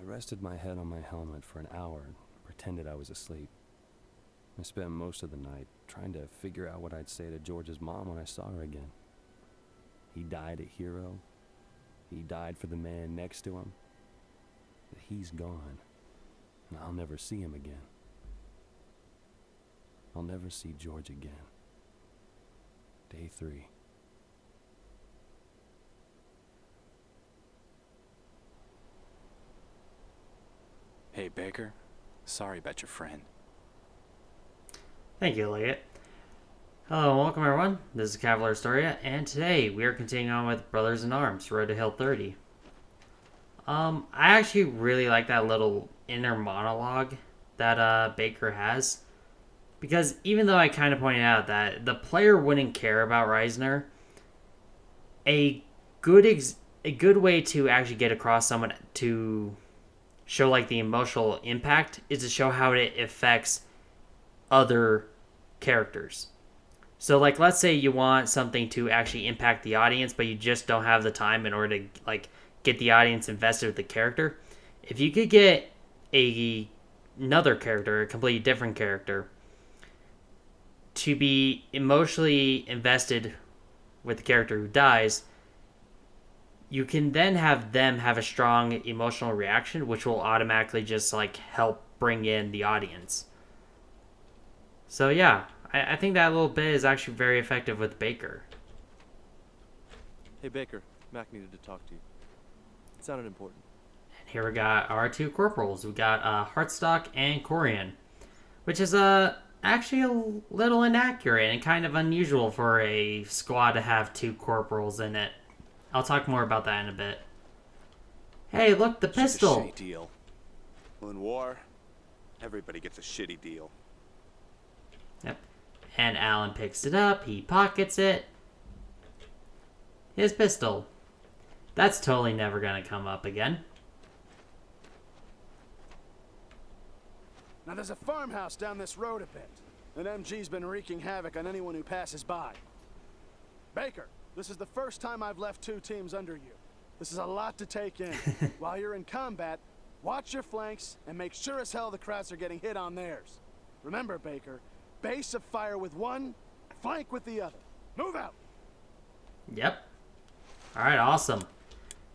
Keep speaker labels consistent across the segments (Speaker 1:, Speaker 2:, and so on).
Speaker 1: I rested my head on my helmet for an hour and pretended I was asleep. I spent most of the night trying to figure out what I'd say to George's mom when I saw her again. He died a hero. He died for the man next to him. But he's gone, and I'll never see him again. I'll never see George again. Day 3.
Speaker 2: Hey, Baker. Sorry about your friend.
Speaker 3: Thank you, Elliot. Hello and welcome everyone. This is Cavalier Storia, and today we are continuing on with Brothers in Arms, Road to Hill 30. I actually really like that little inner monologue that Baker has, because even though I kind of pointed out that the player wouldn't care about Reisner, a good way to actually get across someone to show like the emotional impact is to show how it affects other characters. So like let's say you want something to actually impact the audience, but you just don't have the time in order to like get the audience invested with the character. If you could get another character, a completely different character, to be emotionally invested with the character who dies, you can then have them have a strong emotional reaction, which will automatically just like help bring in the audience. So yeah, I think that little bit is actually very effective with Baker.
Speaker 4: Hey Baker, Mac needed to talk to you. It sounded important.
Speaker 3: And here we got our two corporals. We got Heartstock and Corian, which is actually a little inaccurate and kind of unusual for a squad to have two corporals in it. I'll talk more about that in a bit. Hey, look, the pistol!
Speaker 5: It's a shitty deal. In war, everybody gets a shitty deal.
Speaker 3: Yep. And Alan picks it up, he pockets it. His pistol. That's totally never gonna come up again.
Speaker 6: Now there's a farmhouse down this road a bit. An MG's been wreaking havoc on anyone who passes by. Baker, this is the first time I've left two teams under you. This is a lot to take in. While you're in combat, watch your flanks and make sure as hell the crowds are getting hit on theirs. Remember, Baker, base of fire with one, flank with the other. Move out!
Speaker 3: Yep. Alright, awesome.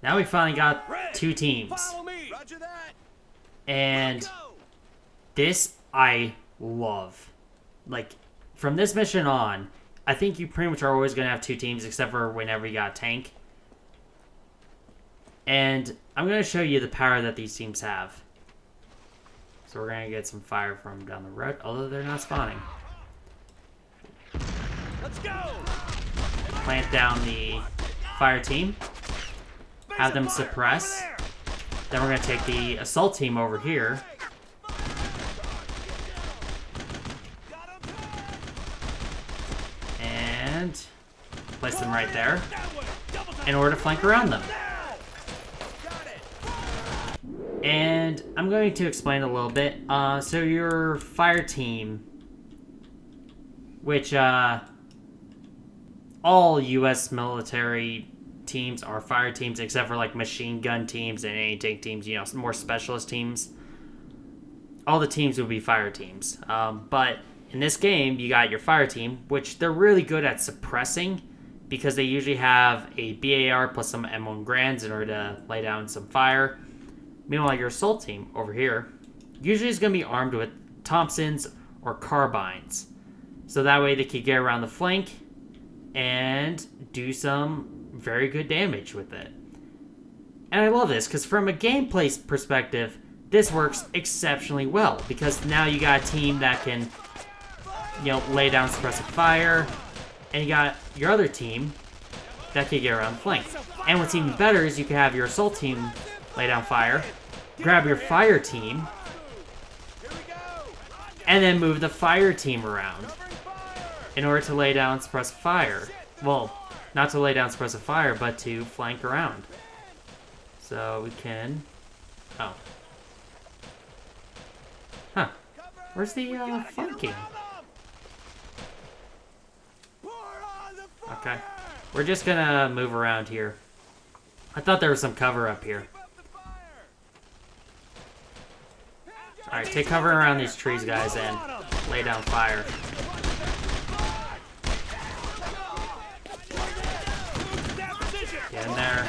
Speaker 3: Now we finally got two teams.
Speaker 5: Follow me! Roger that!
Speaker 3: And this I love. Like, from this mission on, I think you pretty much are always going to have two teams except for whenever you got a tank. And I'm going to show you the power that these teams have. So we're going to get some fire from down the road, although they're not spawning.
Speaker 5: Let's go!
Speaker 3: Plant down the fire team. Have them suppress. Then we're going to take the assault team over here. And place them right there in order to flank around them. And I'm going to explain a little bit. So your fire team, which all U.S. military teams are fire teams, except for like machine gun teams and anti-tank teams, you know, more specialist teams. All the teams would be fire teams. But in this game, you got your fire team, which they're really good at suppressing because they usually have a BAR plus some M1 Grands in order to lay down some fire. Meanwhile, your assault team over here usually is going to be armed with Thompsons or carbines. So that way they can get around the flank and do some very good damage with it. And I love this because from a gameplay perspective, this works exceptionally well because now you got a team that can, you know, lay down suppressive fire, and you got your other team that can get around the flank. And what's even better is you can have your assault team lay down fire, grab your fire team, and then move the fire team around in order to lay down suppressive fire. Well, not to lay down suppressive fire, but to flank around. So we can... Oh. Huh. Where's the flanking? Okay. We're just gonna move around here. I thought there was some cover up here. Alright, take cover around these trees, guys, and lay down fire. Get in there.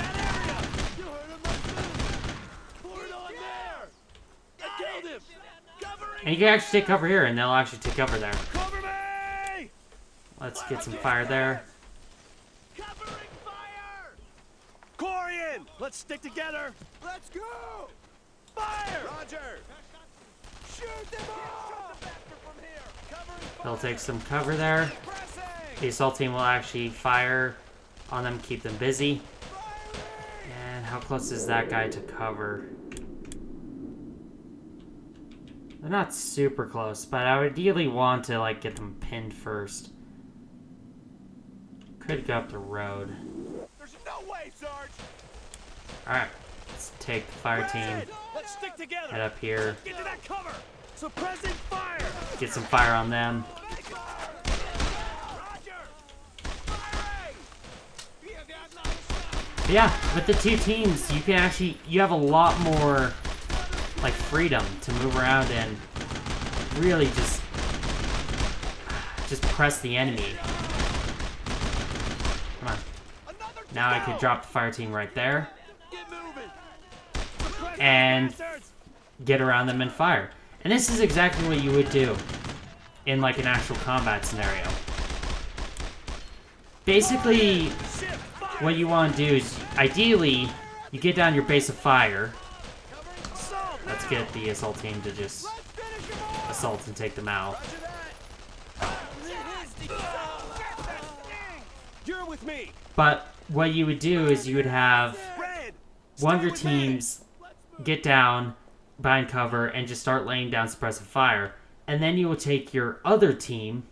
Speaker 3: And you can actually take cover here, and they'll actually take cover there. Let's get some fire there.
Speaker 4: Corian! Let's stick together!
Speaker 5: Let's go!
Speaker 4: Fire!
Speaker 5: Roger! Shoot them all!
Speaker 3: They'll take some cover there. The assault team will actually fire on them, keep them busy. And how close is that guy to cover? They're not super close, but I would ideally want to like get them pinned first. Could go up the road.
Speaker 5: There's no way, Sarge!
Speaker 3: Alright, let's take the fire team,
Speaker 4: Let's stick together!
Speaker 3: head up here,
Speaker 4: Get to that cover! Suppressing fire!
Speaker 3: get some fire on them. But yeah, with the two teams, you can actually, you have a lot more like freedom to move around and really just press the enemy. Come on. Now I could drop the fire team right there and get around them and fire. And this is exactly what you would do in like an actual combat scenario. Basically, what you want to do is, ideally, you get down your base of fire. Let's get the assault team to just assault and take them out.
Speaker 4: You're with me!
Speaker 3: But what you would do is you would have
Speaker 4: Red!
Speaker 3: one of
Speaker 4: Stay
Speaker 3: your
Speaker 4: with me.
Speaker 3: teams get down, bind cover, and just start laying down suppressive fire. And then you will take your other team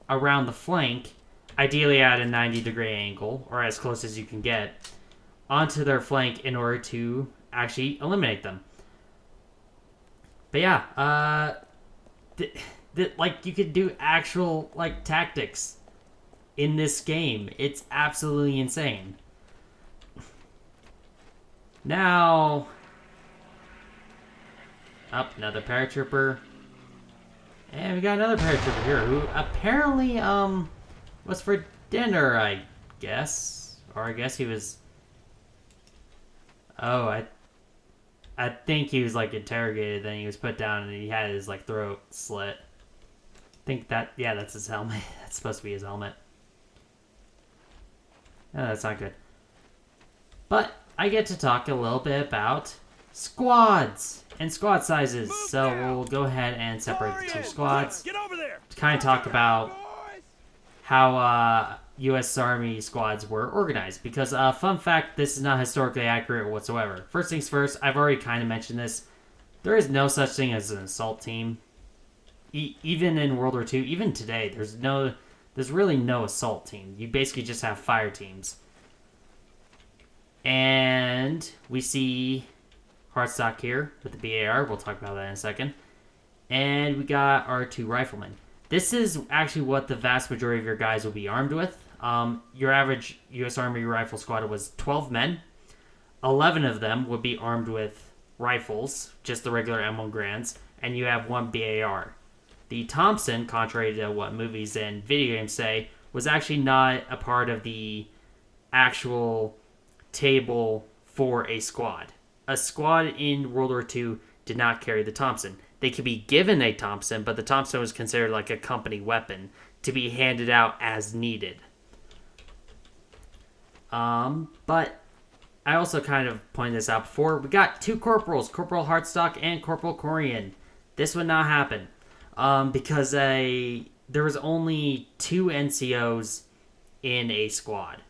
Speaker 3: around the flank, ideally at a 90-degree angle, or as close as you can get, onto their flank in order to actually eliminate them. But yeah, like you could do actual like tactics in this game. It's absolutely insane. Now, up another paratrooper, and we got another paratrooper here who apparently was for dinner, I guess, or I guess he was. Oh, I think he was like interrogated, then he was put down, and he had his like throat slit. I think that, yeah, that's his helmet. That's supposed to be his helmet. No, that's not good. But I get to talk a little bit about squads and squad sizes. So we'll go ahead and separate the two squads
Speaker 4: Get over there!
Speaker 3: to kind of talk about how U.S. Army squads were organized. Because, fun fact, this is not historically accurate whatsoever. First things first, I've already kind of mentioned this. There is no such thing as an assault team. Even in World War II, even today, there's really no assault team. You basically just have fire teams. And we see Hardstock here with the BAR. We'll talk about that in a second. And we got our two riflemen. This is actually what the vast majority of your guys will be armed with. Your average U.S. Army rifle squad was 12 men. 11 of them would be armed with rifles, just the regular M1 Grands, and you have one BAR. The Thompson, contrary to what movies and video games say, was actually not a part of the actual table for a squad. A squad in World War II did not carry the Thompson. They could be given a Thompson, but the Thompson was considered like a company weapon to be handed out as needed. But I also kind of pointed this out before. We got two corporals, Corporal Hardstock and Corporal Corian. This would not happen because there was only two NCOs in a squad.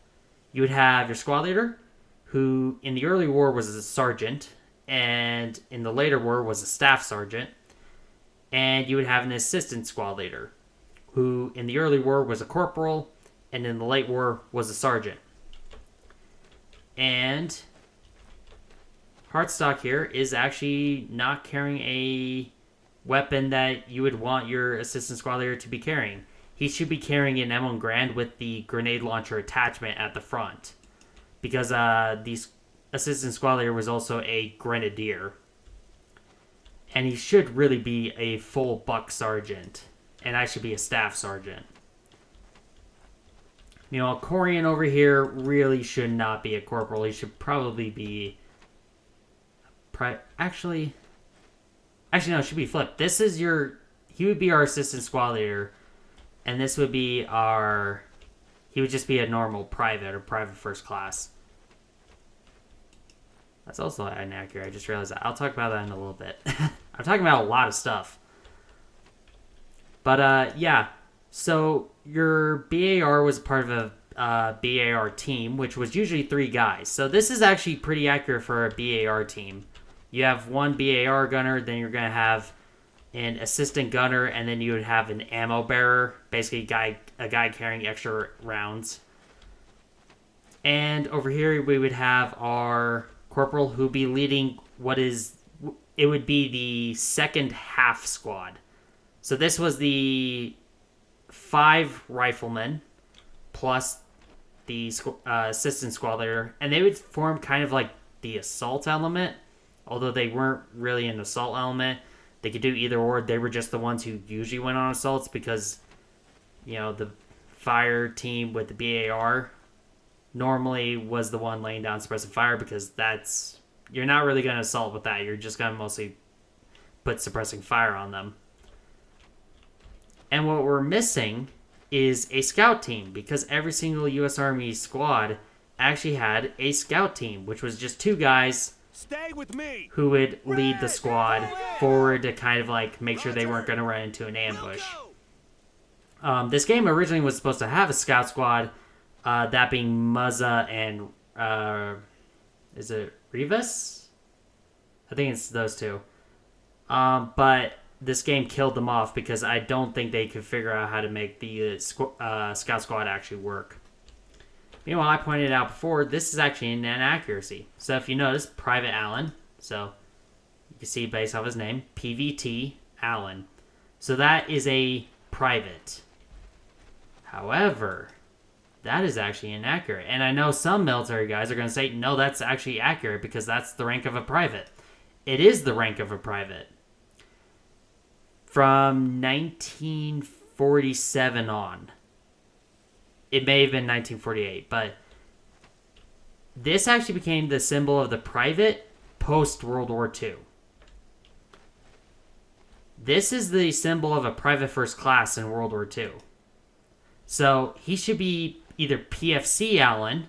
Speaker 3: You would have your squad leader, who in the early war was a sergeant, and in the later war was a staff sergeant. And you would have an assistant squad leader, who in the early war was a corporal, and in the late war was a sergeant. And Hardstock here is actually not carrying a weapon that you would want your assistant squad leader to be carrying. He should be carrying an M1 Grand with the grenade launcher attachment at the front. Because the assistant squad leader was also a grenadier. And he should really be a full buck sergeant. And I should be a staff sergeant. You know, Corian over here really should not be a corporal. He should probably be... Actually, no, it should be flipped. This is your... He would be our assistant squad leader. And this would be our... He would just be a normal private or private first class. That's also inaccurate. I just realized that. I'll talk about that in a little bit. I'm talking about a lot of stuff. But, yeah. So, your BAR was part of a BAR team, which was usually 3 guys. So, this is actually pretty accurate for a BAR team. You have one BAR gunner, then you're going to have an assistant gunner, and then you would have an ammo bearer, basically a guy carrying extra rounds. And over here, we would have our corporal who would be leading it would be the second half squad. So this was the 5 riflemen plus the assistant squad leader, and they would form kind of like the assault element, although they weren't really an assault element. They could do either or. They were just the ones who usually went on assaults because, you know, the fire team with the BAR normally was the one laying down suppressive fire because that's... You're not really going to assault with that. You're just going to mostly put suppressing fire on them. And what we're missing is a scout team because every single U.S. Army squad actually had a scout team, which was just 2 guys...
Speaker 5: Stay with me.
Speaker 3: Who would lead the squad forward to kind of like make sure they weren't going to run into an ambush. This game originally was supposed to have a scout squad, that being Muzza and is it Rivas? I think it's those 2. But this game killed them off because I don't think they could figure out how to make the scout squad actually work. Meanwhile, I pointed out before, this is actually an inaccuracy. So if you notice, Private Allen, so you can see based off his name, PVT Allen. So that is a private. However, that is actually inaccurate. And I know some military guys are going to say, no, that's actually accurate because that's the rank of a private. It is the rank of a private. From 1947 on. It may have been 1948, but this actually became the symbol of the private post-World War II. This is the symbol of a private first class in World War II. So he should be either PFC Allen,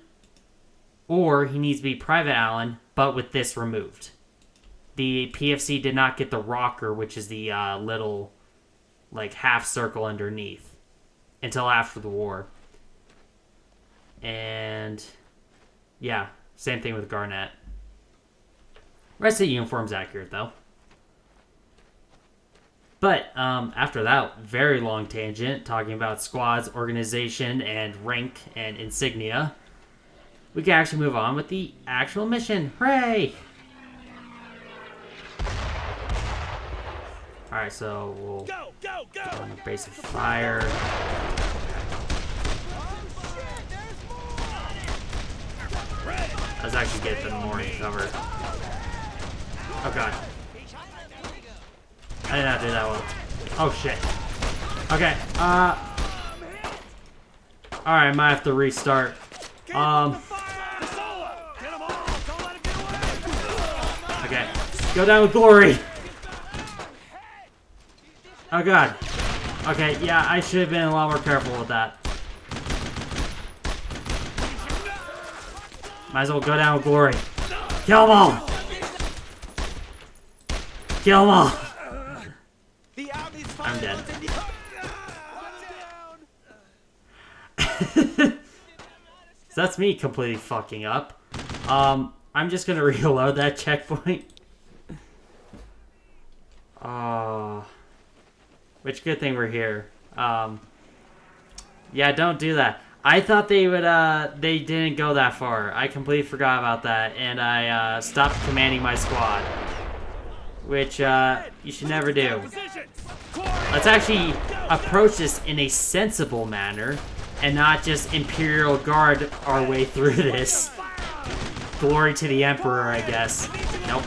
Speaker 3: or he needs to be Private Allen, but with this removed. The PFC did not get the rocker, which is the little like half circle underneath, until after the war. And, yeah, same thing with Garnett. Rest of the uniform's accurate, though. But, after that very long tangent, talking about squads, organization, and rank, and insignia, we can actually move on with the actual mission. Hooray! Alright, so we'll go on the base of fire. Let's actually get the morning cover. Oh god. I did not do that well. Oh shit. Okay, alright, I might have to restart. Okay. Go down with glory! Oh god. Okay, yeah, I should have been a lot more careful with that. Might as well go down with glory. Kill them all! Kill them all! I'm dead. So that's me completely fucking up. I'm just gonna reload that checkpoint. Which good thing we're here. Yeah, don't do that. I thought they would, they didn't go that far. I completely forgot about that, and I, stopped commanding my squad. Which, you should never do. Let's actually approach this in a sensible manner, and not just Imperial Guard our way through this. Glory to the Emperor, I guess. Nope.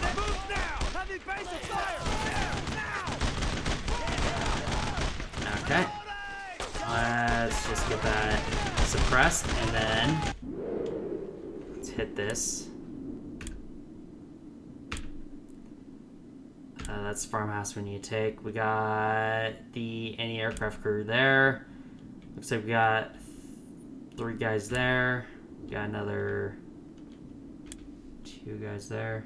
Speaker 3: let's just get that suppressed, and then let's hit this. That's the farmhouse we need to take. We got the anti-aircraft crew there. Looks like we got 3 guys there. We got another 2 guys there.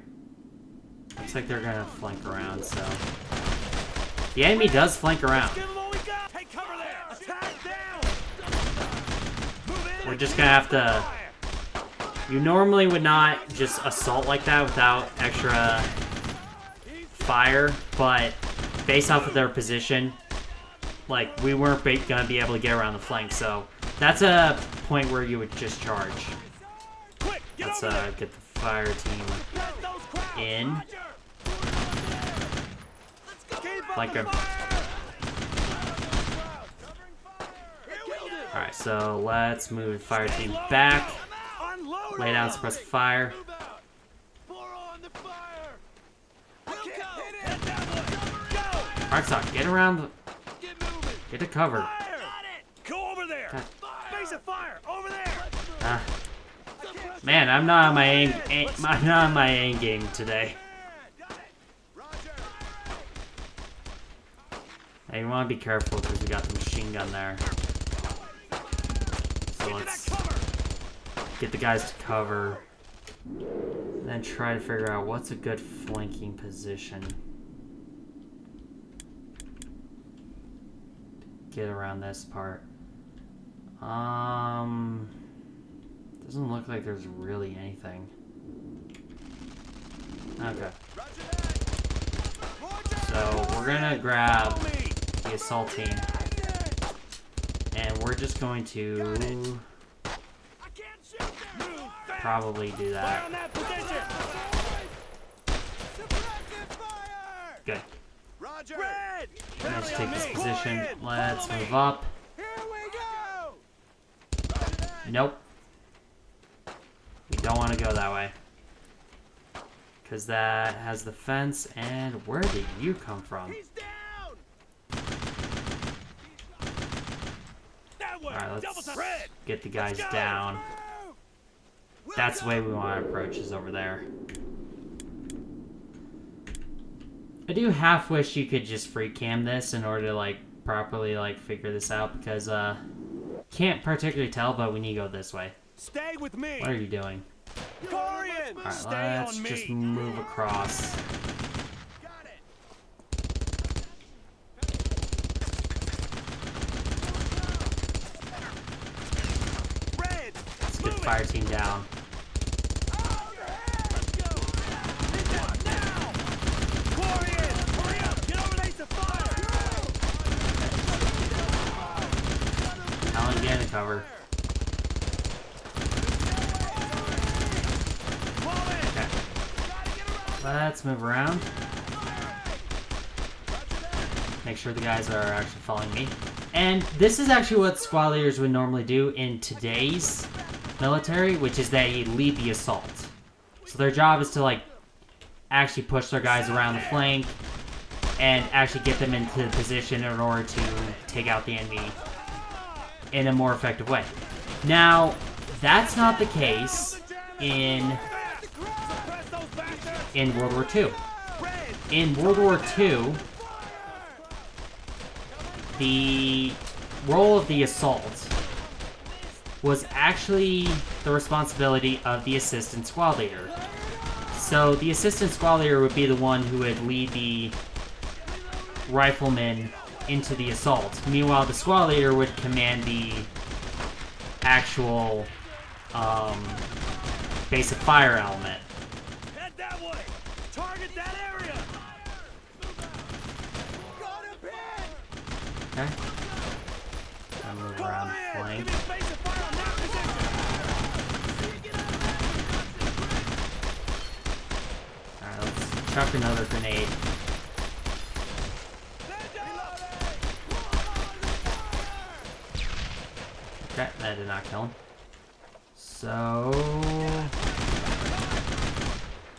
Speaker 3: Looks like they're gonna flank around, so. The enemy does flank around. We're just gonna have to... You normally would not just assault like that without extra fire, but based off of their position, like, we weren't gonna be able to get around the flank, so that's a point where you would just charge. Let's get the fire team in. Flank him. Alright, so let's move the fire team back. Lay down, suppress the fire. Artsock, get around the... Get to cover.
Speaker 7: Go over there. Face of fire over there.
Speaker 3: Man, I'm not on my I'm not on my aim game today. Hey, you want to be careful because we got the machine gun there. So let's get the guys to cover, and then try to figure out what's a good flanking position. Get around this part. Doesn't look like there's really anything. Okay. So we're gonna grab the assault team, and we're just going to probably do that. Good. Let's take this position. Let's move up. Nope. We don't want to go that way, because that has the fence, and where did you come from? Alright, let's get the guys down. That's the way we want to approach, is over there. I do half wish you could just free cam this in order to like properly like figure this out, because can't particularly tell, but we need to go this way.
Speaker 7: Stay with me.
Speaker 3: What are you doing?
Speaker 7: Corian,
Speaker 3: Alright, let's just move across. Let's get the fire team down. Alan, get in cover. Okay. Let's move around. Make sure the guys are actually following me. And this is actually what squad leaders would normally do in today's military, which is they lead the assault. So their job is to like actually push their guys around the flank and actually get them into position in order to take out the enemy in a more effective way. Now, that's not the case in World War II. In World War II, the role of the assault was actually the responsibility of the assistant squad leader. So the assistant squad leader would be the one who would lead the riflemen into the assault. Meanwhile, the squad leader would command the actual basic fire element.
Speaker 7: Head that way. Target that area.
Speaker 3: Okay. I'll move around the flank. Alright, let's chuck another grenade. Okay, that did not kill him. So...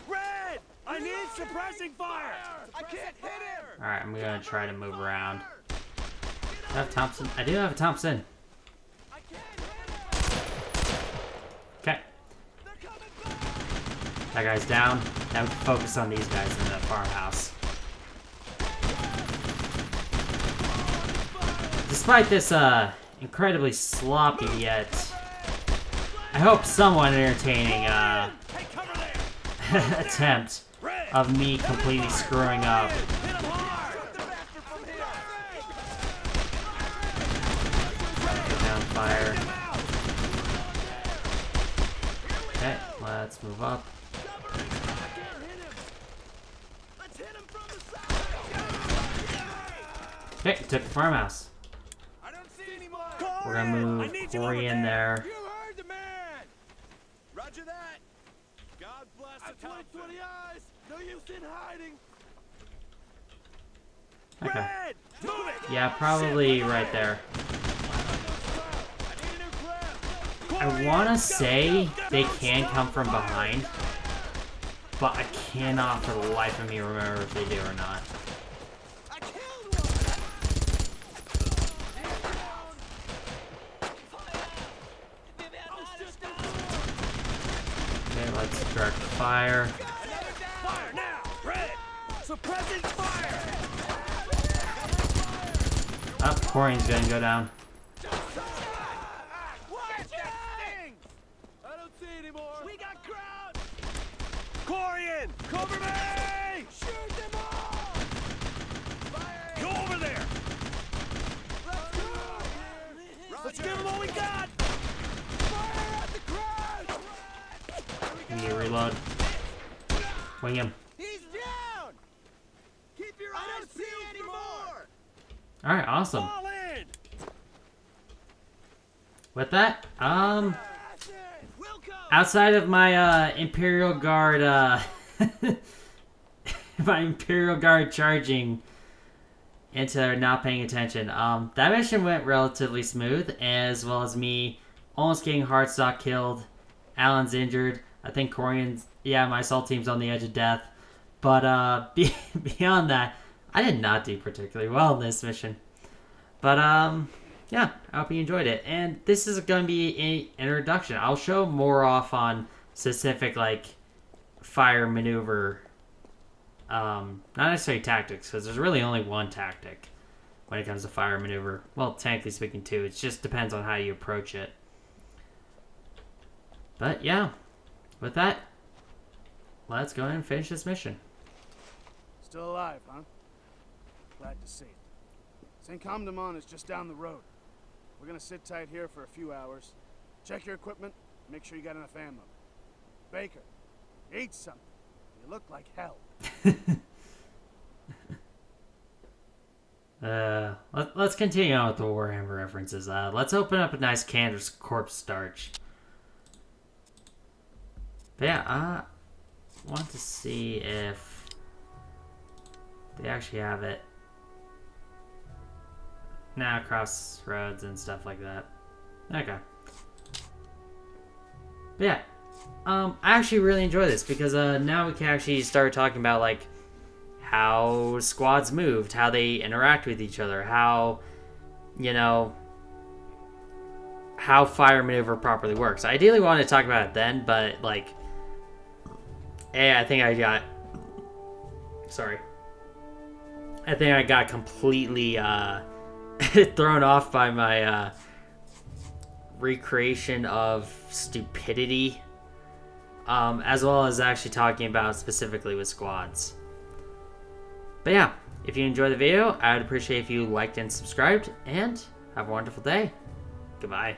Speaker 7: Red! I need suppressing fire! I can't hit him!
Speaker 3: Alright, I'm gonna try to move around. Do I have Thompson? I do have a Thompson. that guy's down. Now we can focus on these guys in the farmhouse. Despite this incredibly sloppy yet, I hope somewhat entertaining attempt of me completely screwing up. Down fire. Okay, let's move up. Okay, took the farmhouse. We're gonna move Corey in there.
Speaker 5: You heard the man. Roger that. God bless the 20/20 eyes. No use in hiding.
Speaker 3: Okay.
Speaker 7: Red! Move it!
Speaker 3: Yeah, probably right there. I want to say they can come from behind, but I cannot for the life of me remember if they do or not. Okay, let's direct the fire.
Speaker 7: Fire now! Red! Suppressing fire!
Speaker 3: Oh, Corian's gonna go down.
Speaker 5: I don't see anymore.
Speaker 7: We got crowd! Corian! Cover me!
Speaker 5: Shoot them all. Fire.
Speaker 7: Go over there!
Speaker 5: Let's go.
Speaker 7: Let's give them all we got!
Speaker 5: Fire at the crowd.
Speaker 3: Need to reload. Wing him.
Speaker 5: He's down. Keep your eyes peeled for more.
Speaker 3: Alright, awesome.
Speaker 7: Fall in!
Speaker 3: With that,
Speaker 5: We'll come.
Speaker 3: outside of my Imperial Guard my Imperial Guard charging into not paying attention, that mission went relatively smooth, as well as me almost getting Hardstock killed. Alan's injured. I think Corian's, yeah, my assault team's on the edge of death. But beyond that, I did not do particularly well in this mission. But yeah, I hope you enjoyed it. And this is going to be an introduction. I'll show more off on specific, like, fire maneuver, not necessarily tactics, because there's really only one tactic when it comes to fire maneuver. Well, technically speaking, too. It just depends on how you approach it. But yeah, with that, let's go ahead and finish this mission.
Speaker 6: Still alive, huh? Glad to see it. St. Comdemont is just down the road. We're gonna sit tight here for a few hours. Check your equipment, make sure you got enough ammo. Baker, eat something. You look like hell.
Speaker 3: Let's continue on with the Warhammer references. Let's open up a nice can of corpse starch. But yeah, I want to see if they actually have it. Now crossroads and stuff like that. Okay. But yeah, I actually really enjoy this because now we can actually start talking about like how squads moved, how they interact with each other, how, you know, how fire maneuver properly works. I ideally wanted to talk about it then, but like, I think I got completely thrown off by my recreation of stupidity, as well as actually talking about specifically with squads. But yeah, if you enjoyed the video, I'd appreciate if you liked and subscribed, and have a wonderful day. Goodbye.